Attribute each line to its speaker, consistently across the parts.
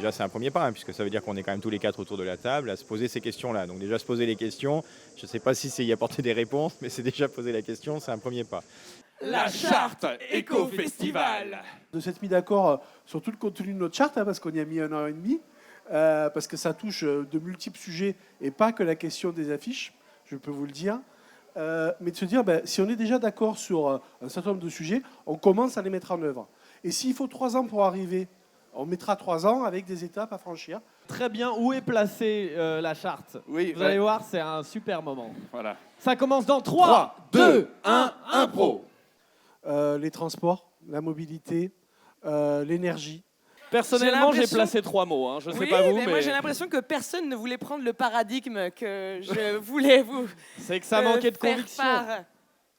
Speaker 1: déjà c'est un premier pas, hein, puisque ça veut dire qu'on est quand même tous les 4 autour de la table à se poser ces questions-là. Donc déjà se poser les questions, je ne sais pas si c'est y apporter des réponses, mais c'est déjà poser la question, c'est un premier pas.
Speaker 2: La charte éco-festival.
Speaker 3: De s'être mis d'accord sur tout le contenu de notre charte, hein, parce qu'on y a mis 1 an et demi, parce que ça touche de multiples sujets et pas que la question des affiches, je peux vous le dire. Mais de se dire, si on est déjà d'accord sur un certain nombre de sujets, on commence à les mettre en œuvre. Et s'il faut 3 ans pour arriver, on mettra 3 ans avec des étapes à franchir.
Speaker 2: Très bien, où est placée la charte?
Speaker 4: Oui,
Speaker 2: Vous allez voir, c'est un super moment.
Speaker 4: Voilà.
Speaker 2: Ça commence dans 3, 2, 1, impro.
Speaker 3: Les transports, la mobilité, l'énergie.
Speaker 2: Personnellement, j'ai
Speaker 5: l'impression-
Speaker 2: placé 3 mots. Hein. Je sais
Speaker 5: Oui,
Speaker 2: pas vous,
Speaker 5: mais moi j'ai l'impression que personne ne voulait prendre le paradigme que je voulais vous
Speaker 2: c'est que ça manquait de
Speaker 5: faire
Speaker 2: conviction.
Speaker 5: part.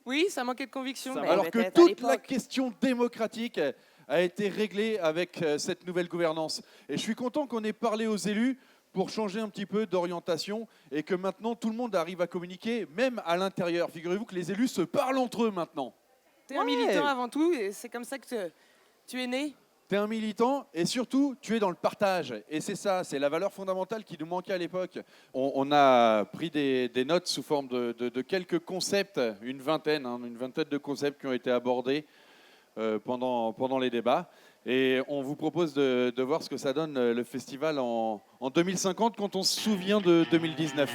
Speaker 5: Oui, ça manquait de conviction.
Speaker 2: Ça
Speaker 5: mais
Speaker 4: Alors que
Speaker 5: peut-être à
Speaker 4: toute la
Speaker 5: l'époque.
Speaker 4: question démocratique a été réglée avec cette nouvelle gouvernance. Et je suis content qu'on ait parlé aux élus pour changer un petit peu d'orientation et que maintenant tout le monde arrive à communiquer, même à l'intérieur. Figurez-vous que les élus se parlent entre eux maintenant.
Speaker 5: T'es un militant avant tout et c'est comme ça que tu es né.
Speaker 4: Tu es un militant et surtout, tu es dans le partage. Et c'est ça, c'est la valeur fondamentale qui nous manquait à l'époque. On a pris des notes sous forme de quelques concepts, une vingtaine de concepts qui ont été abordés pendant les débats. Et on vous propose de voir ce que ça donne le festival en 2050 quand on se souvient de 2019.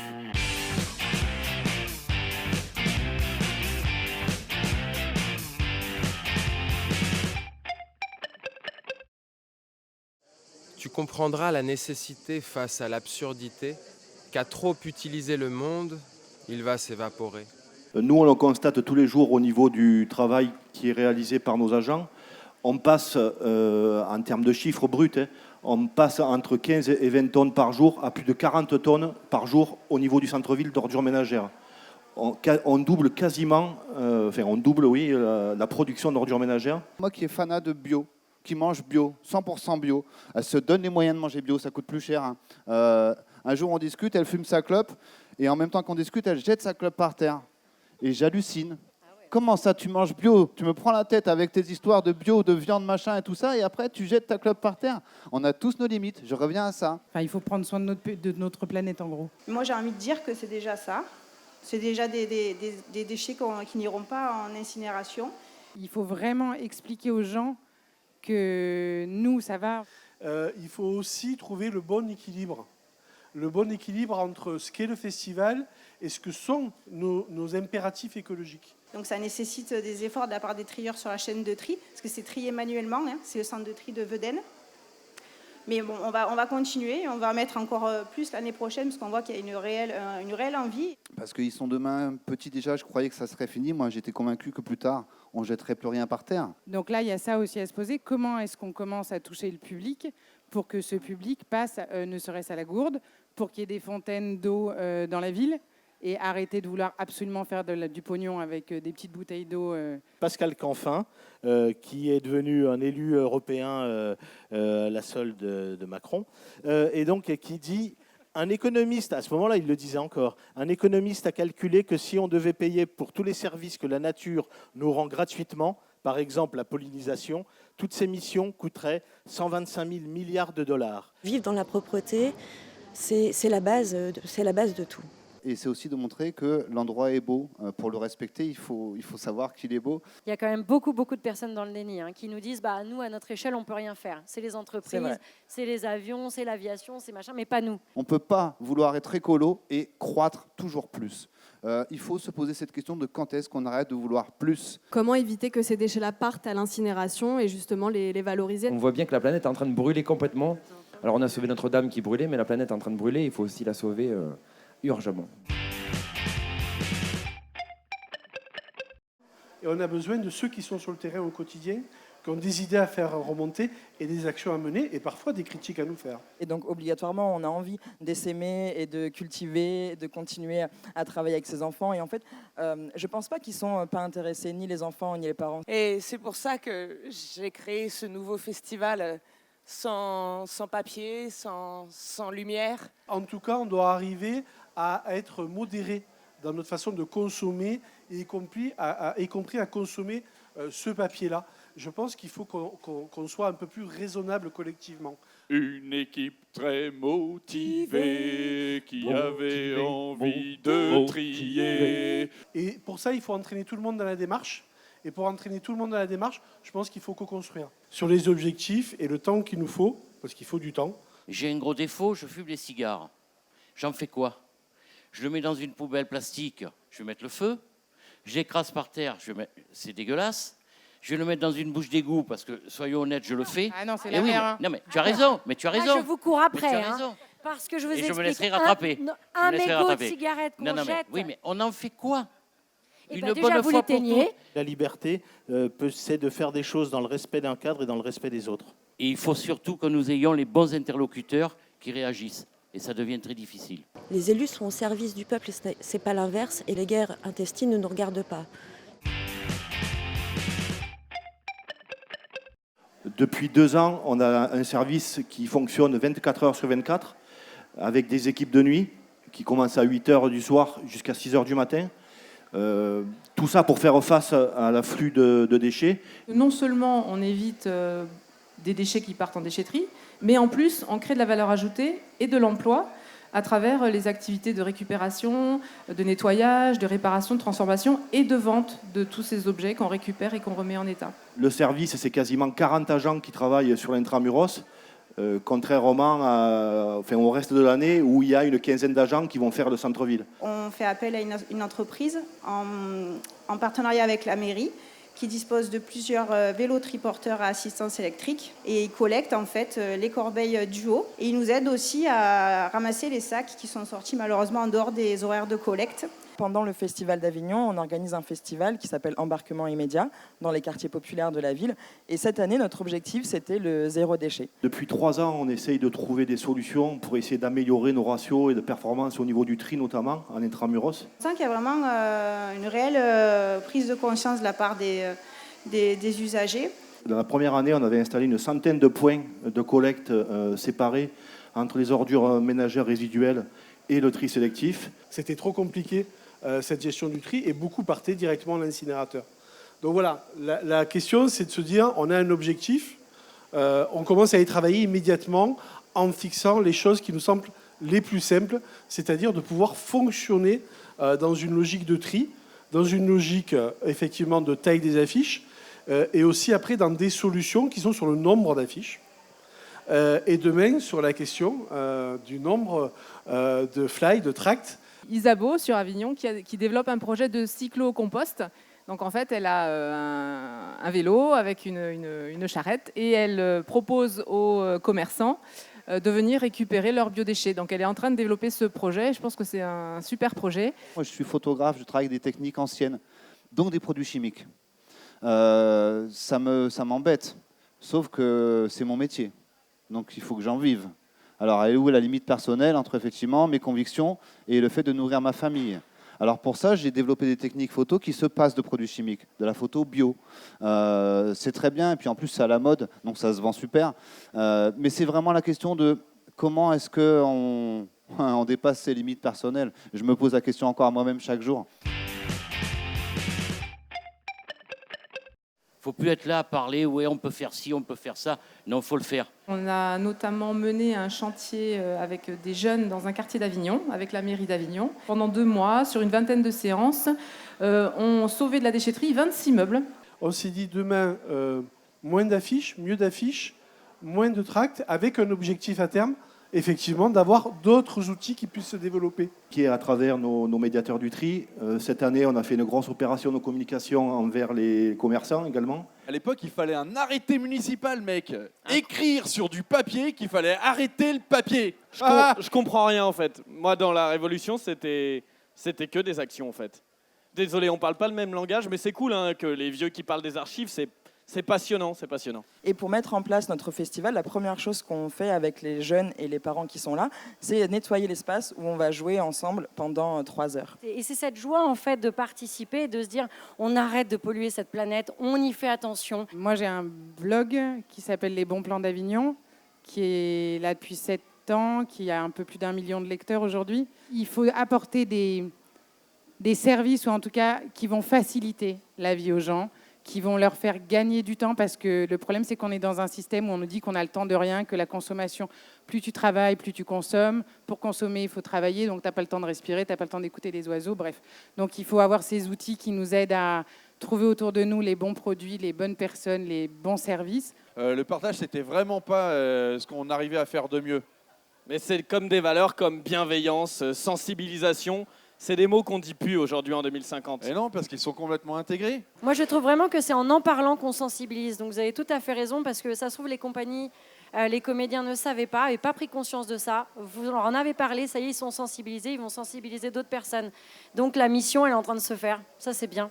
Speaker 6: Tu comprendras la nécessité face à l'absurdité qu'à trop utiliser le monde, il va s'évaporer.
Speaker 7: Nous, on le constate tous les jours au niveau du travail qui est réalisé par nos agents. On passe, en termes de chiffres bruts, on passe entre 15 et 20 tonnes par jour à plus de 40 tonnes par jour au niveau du centre-ville d'ordures ménagères. On double quasiment, la production d'ordures ménagères.
Speaker 8: Moi qui est fanat de bio, qui mange bio, 100% bio, elle se donne les moyens de manger bio, ça coûte plus cher. Hein. Un jour on discute, elle fume sa clope, et en même temps qu'on discute, elle jette sa clope par terre. Et j'hallucine. Comment ça, tu manges bio? Tu me prends la tête avec tes histoires de bio, de viande, machin et tout ça, et après tu jettes ta clope par terre. On a tous nos limites, je reviens à ça.
Speaker 9: Enfin, il faut prendre soin de notre planète, en gros.
Speaker 10: Moi, j'ai envie de dire que c'est déjà ça. C'est déjà des déchets qui n'iront pas en incinération.
Speaker 9: Il faut vraiment expliquer aux gens que nous, ça va.
Speaker 3: Il faut aussi trouver le bon équilibre. Le bon équilibre entre ce qu'est le festival et ce que sont nos impératifs écologiques.
Speaker 10: Donc ça nécessite des efforts de la part des trieurs sur la chaîne de tri, parce que c'est trié manuellement, hein, c'est le centre de tri de Vedène. Mais bon, on va continuer, on va mettre encore plus l'année prochaine, parce qu'on voit qu'il y a une réelle envie.
Speaker 8: Parce qu'ils sont demain petits déjà, je croyais que ça serait fini. Moi, j'étais convaincu que plus tard, on ne jetterait plus rien par terre.
Speaker 9: Donc là, il y a ça aussi à se poser. Comment est-ce qu'on commence à toucher le public pour que ce public passe, ne serait-ce à la gourde, pour qu'il y ait des fontaines d'eau dans la ville et arrêter de vouloir absolument faire du pognon avec des petites bouteilles d'eau.
Speaker 11: Pascal Canfin, qui est devenu un élu européen à la solde de Macron, et donc qui dit, un économiste, à ce moment-là il le disait encore, un économiste a calculé que si on devait payer pour tous les services que la nature nous rend gratuitement, par exemple la pollinisation, toutes ces missions coûteraient 125 000 milliards de dollars.
Speaker 12: Vivre dans la propreté, c'est la base de tout.
Speaker 8: Et c'est aussi de montrer que l'endroit est beau. Pour le respecter, il faut savoir qu'il est beau.
Speaker 13: Il y a quand même beaucoup de personnes dans le déni qui nous disent nous, à notre échelle, on ne peut rien faire. C'est les entreprises, c'est les avions, c'est l'aviation, c'est machin, mais pas nous.
Speaker 8: On ne peut pas vouloir être écolo et croître toujours plus. Il faut se poser cette question de quand est-ce qu'on arrête de vouloir plus.
Speaker 14: Comment éviter que ces déchets-là partent à l'incinération et justement les valoriser?
Speaker 15: On voit bien que la planète est en train de brûler complètement. Alors on a sauvé Notre-Dame qui brûlait, mais la planète est en train de brûler, il faut aussi la sauver urgemment.
Speaker 3: Et on a besoin de ceux qui sont sur le terrain au quotidien, qui ont des idées à faire remonter et des actions à mener et parfois des critiques à nous faire.
Speaker 16: Et donc obligatoirement, on a envie d'essaimer et de cultiver, de continuer à travailler avec ses enfants. Et en fait, je ne pense pas qu'ils ne sont pas intéressés, ni les enfants, ni les parents.
Speaker 5: Et c'est pour ça que j'ai créé ce nouveau festival sans papier, sans lumière.
Speaker 3: En tout cas, on doit arriver à être modéré dans notre façon de consommer, y compris à consommer ce papier-là. je pense qu'il faut qu'on soit un peu plus raisonnable collectivement.
Speaker 4: Une équipe très motivée qui avait envie de trier.
Speaker 3: Et pour ça, il faut entraîner tout le monde dans la démarche. Et pour entraîner tout le monde dans la démarche, je pense qu'il faut co-construire. Sur les objectifs et le temps qu'il nous faut, parce qu'il faut du temps.
Speaker 17: J'ai un gros défaut, je fume les cigares. J'en fais quoi? Je le mets dans une poubelle plastique, je vais mettre le feu. Je l'écrase par terre, c'est dégueulasse. Je vais le mettre dans une bouche d'égout parce que, soyons honnêtes, je le fais.
Speaker 9: Ah non, c'est
Speaker 17: Eh
Speaker 9: la
Speaker 17: oui,
Speaker 9: merde.
Speaker 17: mais, non, mais tu as raison,
Speaker 13: Je vous cours après.
Speaker 17: Mais tu as raison.
Speaker 13: Parce que je vous
Speaker 17: Et je me
Speaker 13: explique,
Speaker 17: laisserai rattraper.
Speaker 13: un
Speaker 17: Je me laisserai
Speaker 13: mégot de
Speaker 17: rattraper.
Speaker 13: cigarette qu'on
Speaker 17: Non, mais,
Speaker 13: jette.
Speaker 17: oui, mais on en fait quoi?
Speaker 13: Déjà, vous
Speaker 17: fois pour
Speaker 13: l'éteignez.
Speaker 17: toutes.
Speaker 11: La liberté, c'est de faire des choses dans le respect d'un cadre et dans le respect des autres.
Speaker 17: Et il faut surtout que nous ayons les bons interlocuteurs qui réagissent. Et ça devient très difficile.
Speaker 12: Les élus sont au service du peuple, c'est pas l'inverse, et les guerres intestines ne nous regardent pas.
Speaker 7: Depuis 2 ans, on a un service qui fonctionne 24 heures sur 24, avec des équipes de nuit qui commencent à 8 heures du soir jusqu'à 6 heures du matin. Tout ça pour faire face à l'afflux de déchets.
Speaker 18: Non seulement on évite des déchets qui partent en déchetterie, mais en plus on crée de la valeur ajoutée et de l'emploi à travers les activités de récupération, de nettoyage, de réparation, de transformation et de vente de tous ces objets qu'on récupère et qu'on remet en état.
Speaker 7: Le service, c'est quasiment 40 agents qui travaillent sur l'intramuros, contrairement au reste de l'année où il y a une quinzaine d'agents qui vont faire le centre-ville.
Speaker 10: On fait appel à une entreprise en partenariat avec la mairie qui dispose de plusieurs vélos triporteurs à assistance électrique et ils collectent en fait les corbeilles du haut et ils nous aident aussi à ramasser les sacs qui sont sortis malheureusement en dehors des horaires de collecte.
Speaker 16: Pendant le Festival d'Avignon, on organise un festival qui s'appelle Embarquement immédiat dans les quartiers populaires de la ville. Et cette année, notre objectif, c'était le zéro déchet.
Speaker 7: Depuis 3 ans, on essaye de trouver des solutions pour essayer d'améliorer nos ratios et de performance au niveau du tri, notamment en intramuros.
Speaker 10: On sent qu'il y a vraiment une réelle prise de conscience de la part des usagers.
Speaker 7: Dans la première année, on avait installé une centaine de points de collecte séparés entre les ordures ménagères résiduelles et le tri sélectif.
Speaker 3: C'était trop compliqué, cette gestion du tri, et beaucoup partaient directement à l'incinérateur. Donc voilà, la question, c'est de se dire, on a un objectif, on commence à y travailler immédiatement en fixant les choses qui nous semblent les plus simples, c'est-à-dire de pouvoir fonctionner dans une logique de tri, dans une logique effectivement de taille des affiches, et aussi après dans des solutions qui sont sur le nombre d'affiches. Et demain, sur la question du nombre de fly, de tracts.
Speaker 18: Isabeau, sur Avignon, qui développe un projet de cyclo-compost. Donc en fait, elle a un vélo avec une charrette et elle propose aux commerçants de venir récupérer leurs biodéchets. Donc elle est en train de développer ce projet. Je pense que c'est un super projet.
Speaker 8: Moi, je suis photographe, je travaille avec des techniques anciennes, donc des produits chimiques. Ça m'embête, sauf que c'est mon métier. Donc il faut que j'en vive. Alors elle est où la limite personnelle entre effectivement mes convictions et le fait de nourrir ma famille? Alors pour ça, j'ai développé des techniques photo qui se passent de produits chimiques, de la photo bio. C'est très bien, et puis en plus c'est à la mode, donc ça se vend super. Mais c'est vraiment la question de comment est-ce qu'on on dépasse ses limites personnelles. Je me pose la question encore à moi-même chaque jour.
Speaker 17: Il ne faut plus être là à parler, ouais, on peut faire ci, on peut faire ça. Non, il faut le faire.
Speaker 18: On a notamment mené un chantier avec des jeunes dans un quartier d'Avignon, avec la mairie d'Avignon. Pendant 2 mois, sur une vingtaine de séances, on sauvait de la déchetterie 26 meubles.
Speaker 3: On s'est dit demain, moins d'affiches, mieux d'affiches, moins de tracts, avec un objectif à terme, effectivement, d'avoir d'autres outils qui puissent se développer.
Speaker 7: Qui est à travers nos médiateurs du tri. Cette année, on a fait une grosse opération de communication envers les commerçants également.
Speaker 4: À l'époque, il fallait un arrêté municipal, mec. Écrire sur du papier qu'il fallait arrêter le papier.
Speaker 19: Je comprends rien, en fait. Moi, dans la Révolution, c'était que des actions, en fait. Désolé, on parle pas le même langage, mais c'est cool hein, que les vieux qui parlent des archives, c'est passionnant, c'est passionnant.
Speaker 16: Et pour mettre en place notre festival, la première chose qu'on fait avec les jeunes et les parents qui sont là, c'est nettoyer l'espace où on va jouer ensemble pendant 3 heures.
Speaker 13: Et c'est cette joie en fait de participer, de se dire on arrête de polluer cette planète, on y fait attention.
Speaker 9: Moi j'ai un blog qui s'appelle Les Bons Plans d'Avignon, qui est là depuis 7 ans, qui a un peu plus d'1 million de lecteurs aujourd'hui. Il faut apporter des services, ou en tout cas qui vont faciliter la vie aux gens, qui vont leur faire gagner du temps, parce que le problème, c'est qu'on est dans un système où on nous dit qu'on a le temps de rien, que la consommation, plus tu travailles, plus tu consommes. Pour consommer, il faut travailler, donc tu n'as pas le temps de respirer, tu n'as pas le temps d'écouter les oiseaux, bref. Donc il faut avoir ces outils qui nous aident à trouver autour de nous les bons produits, les bonnes personnes, les bons services.
Speaker 4: Le partage, c'était vraiment pas ce qu'on arrivait à faire de mieux.
Speaker 19: Mais c'est comme des valeurs comme bienveillance, sensibilisation. C'est des mots qu'on ne dit plus aujourd'hui en 2050.
Speaker 4: Et non, parce qu'ils sont complètement intégrés.
Speaker 13: Moi, je trouve vraiment que c'est en parlant qu'on sensibilise. Donc, vous avez tout à fait raison, parce que ça se trouve, les compagnies, les comédiens ne savaient pas, n'avaient pas pris conscience de ça. Vous leur en avez parlé, ça y est, ils sont sensibilisés, ils vont sensibiliser d'autres personnes. Donc, la mission, elle est en train de se faire. Ça, c'est bien.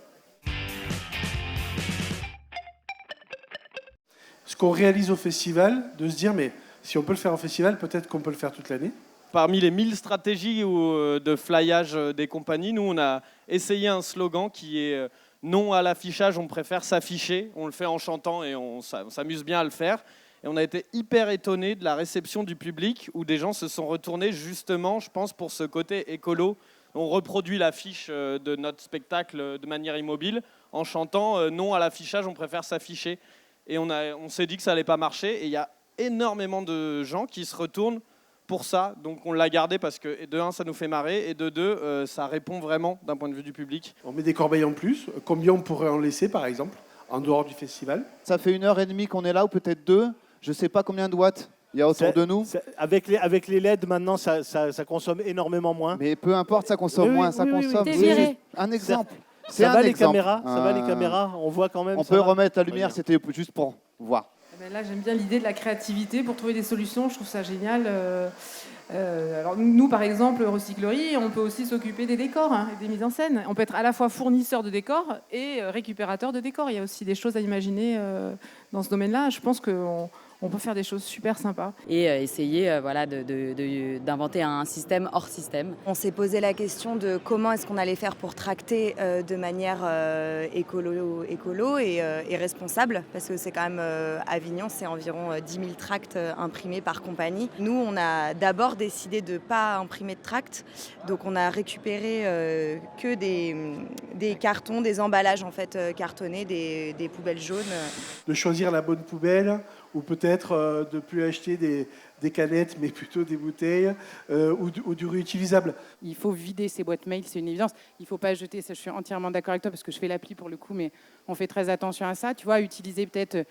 Speaker 3: Ce qu'on réalise au festival, de se dire, mais si on peut le faire au festival, peut-être qu'on peut le faire toute l'année.
Speaker 19: Parmi les 1000 stratégies de flyage des compagnies, nous, on a essayé un slogan qui est non à l'affichage, on préfère s'afficher. On le fait en chantant et on s'amuse bien à le faire. Et on a été hyper étonnés de la réception du public, où des gens se sont retournés justement, je pense, pour ce côté écolo. On reproduit l'affiche de notre spectacle de manière immobile en chantant non à l'affichage, on préfère s'afficher. Et on s'est dit que ça n'allait pas marcher. Et il y a énormément de gens qui se retournent pour ça. Donc on l'a gardé parce que, de un, ça nous fait marrer, et de deux, ça répond vraiment d'un point de vue du public.
Speaker 3: On met des corbeilles en plus. Combien on pourrait en laisser, par exemple, en dehors du festival?
Speaker 8: Ça fait 1h30 qu'on est là, ou peut-être 2. Je ne sais pas combien de watts il y a autour de nous.
Speaker 11: Avec les LED, maintenant, ça consomme énormément moins.
Speaker 8: Mais peu importe, ça consomme moins. Ça consomme. Un exemple.
Speaker 11: Ça va les caméras, on voit quand même.
Speaker 8: On peut remettre la lumière, c'était juste pour voir.
Speaker 18: Là, j'aime bien l'idée de la créativité pour trouver des solutions. Je trouve ça génial. Alors nous, par exemple, Recyclerie, on peut aussi s'occuper des décors et des mises en scène. On peut être à la fois fournisseur de décors et récupérateur de décors. Il y a aussi des choses à imaginer dans ce domaine-là. Je pense qu'on peut faire des choses super sympas.
Speaker 20: Et essayer d'inventer un système hors système.
Speaker 21: On s'est posé la question de comment est-ce qu'on allait faire pour tracter de manière écolo et responsable, parce que c'est quand même Avignon, c'est environ 10 000 tracts imprimés par compagnie. Nous, on a d'abord décidé de ne pas imprimer de tracts, donc on a récupéré que des cartons, des emballages en fait cartonnés, des poubelles jaunes.
Speaker 3: De choisir la bonne poubelle, ou peut-être de ne plus acheter des canettes, mais plutôt des bouteilles, ou du réutilisable.
Speaker 9: Il faut vider ses boîtes mail, c'est une évidence. Il ne faut pas jeter, ça je suis entièrement d'accord avec toi, parce que je fais l'appli pour le coup, mais on fait très attention à ça. Tu vois, utiliser peut-être,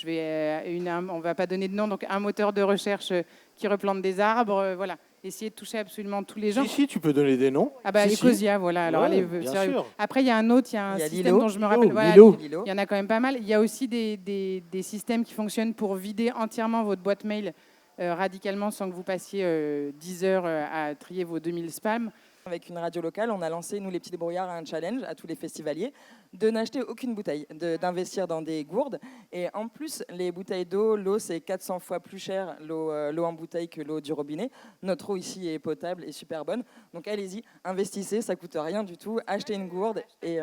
Speaker 9: on ne va pas donner de nom, donc un moteur de recherche qui replante des arbres, voilà. Essayer de toucher absolument tous les gens.
Speaker 11: Si, tu peux donner des noms.
Speaker 9: Ah bah, Ecosia, voilà. Alors,
Speaker 11: Ouais,
Speaker 9: allez,
Speaker 11: bien
Speaker 9: sérieux.
Speaker 11: sûr.
Speaker 9: Après, il y a un autre, il y a un système dont je me rappelle. Voilà,
Speaker 11: Lilo.
Speaker 9: il y en a quand même pas mal. Il y a aussi des systèmes qui fonctionnent pour vider entièrement votre boîte mail radicalement sans que vous passiez 10 heures à trier vos 2000 spams.
Speaker 16: Avec une radio locale, on a lancé, nous les petits débrouillards, un challenge à tous les festivaliers de n'acheter aucune bouteille, d'investir dans des gourdes. Et en plus, les bouteilles d'eau, l'eau c'est 400 fois plus cher, l'eau en bouteille, que l'eau du robinet. Notre eau ici est potable et super bonne. Donc allez-y, investissez, ça coûte rien du tout. Achetez une gourde. Et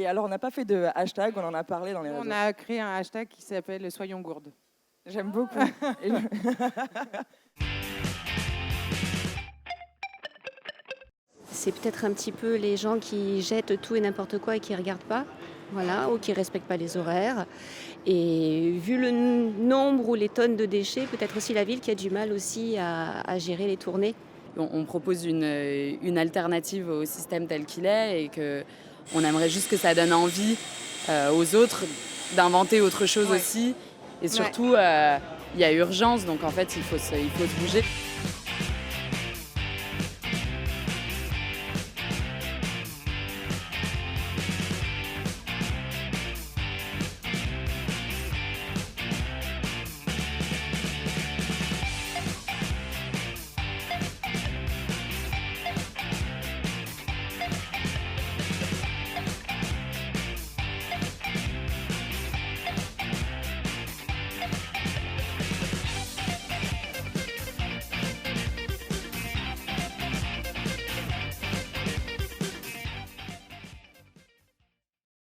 Speaker 16: alors, on n'a pas fait de hashtag, on en a parlé dans les réseaux.
Speaker 9: On a créé un hashtag qui s'appelle Soyons gourdes.
Speaker 16: J'aime beaucoup.
Speaker 22: C'est peut-être un petit peu les gens qui jettent tout et n'importe quoi et qui ne regardent pas, voilà, ou qui ne respectent pas les horaires. Et vu le nombre ou les tonnes de déchets, peut-être aussi la ville qui a du mal aussi à gérer les tournées.
Speaker 20: On propose une alternative au système tel qu'il est et qu'on aimerait juste que ça donne envie aux autres d'inventer autre chose aussi. Et surtout, il y a urgence, donc en fait, il faut se bouger.